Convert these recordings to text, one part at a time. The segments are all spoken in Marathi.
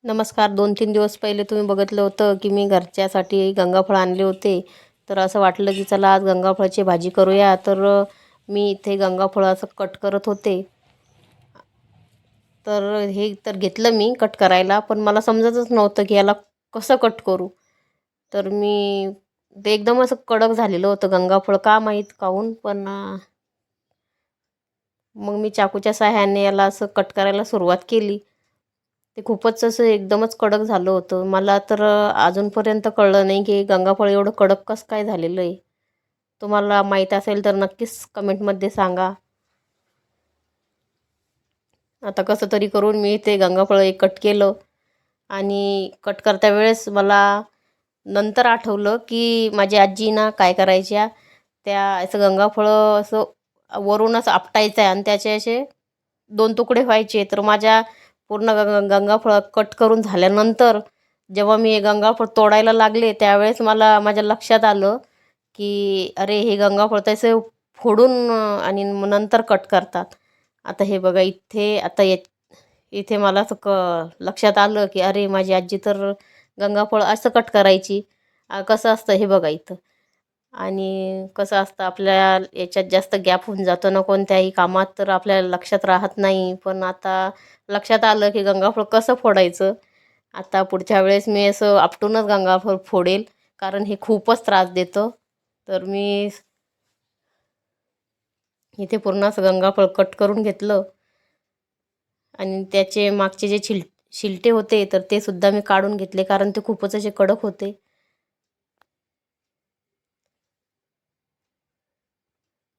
नमस्कार. 2-3 दिवस पहिले तुम्ही बघितलं होतं की मी घरच्यासाठी गंगाफळ आणले होते. तर असं वाटलं की चला आज गंगाफळाची भाजी करूया. तर मी इथे गंगाफळ असं कट करत होते. तर हे तर घेतलं मी कट करायला, पण मला समजतच नव्हतं की याला कसं कट करू. तर मी ते एकदम असं कडक झालेलं होतं गंगाफळ, का माहीत काहून. पण मग मी चाकूच्या सहाय्याने याला असं कट करायला सुरुवात केली. ते खूपच असं एकदमच कडक झालं होतं. मला तर अजूनपर्यंत कळलं नाही की गंगाफळ एवढं कडक कसं काय झालेलं आहे. तुम्हाला माहीत असेल तर नक्कीच कमेंटमध्ये सांगा. आता कसं तरी करून मी ते गंगाफळ एक कट केलं आणि कट करता वेळेस मला नंतर आठवलं की माझी आजी ना काय करायच्या, त्या असं गंगाफळ असं वरूनच आपटायचं आहे आणि त्याचे असे 2 तुकडे व्हायचे. तर माझ्या पूर्ण गंगाफळ कट करून झाल्यानंतर जेव्हा मी हे गंगाफळ तोडायला लागले, त्यावेळेस मला माझ्या लक्षात आलं की अरे हे गंगाफळ तसे फोडून आणि मग नंतर कट करतात. आता हे बघा इथे आता इथे मला असं लक्षात आलं की अरे माझी आजी तर गंगाफळ असं कट करायची. कसं असतं हे बघा इथं. आणि कसं असतं आपल्या याच्यात जास्त गॅप होऊन जातो ना कोणत्याही कामात, तर आपल्याला लक्षात राहत नाही. पण आता लक्षात आलं की गंगाफळ कसं फोडायचं. आता पुढच्या वेळेस मी असं आपटूनच गंगाफळ फोडेल, कारण हे खूपच त्रास देतं. तर मी इथे पूर्ण असं गंगाफळ कट करून घेतलं आणि त्याचे मागचे जे शिलटे होते तर ते सुद्धा मी काढून घेतले, कारण ते खूपच असे कडक होते.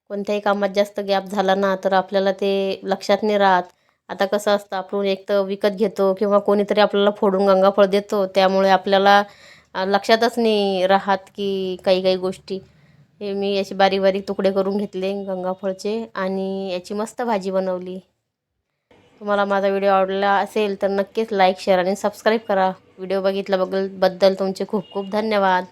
कोणत्याही कामात जास्त गॅप झाला ना तर आपल्याला ते लक्षात नाही राहत. आता कसं असतं आपण एक तर विकत घेतो किंवा कोणीतरी आपल्याला फोडून गंगाफळ देतो, त्यामुळे आपल्याला लक्षातच नाही राहत की काही काही गोष्टी. हे मी याचे बारीक बारीक तुकडे करून घेतले गंगाफळचे आणि याची मस्त भाजी बनवली. तुम्हाला माझा व्हिडिओ आवडला असेल तर नक्कीच लाईक, शेअर आणि सबस्क्राईब करा. व्हिडिओ बघितल्याबद्दल तुमचे खूप खूप धन्यवाद.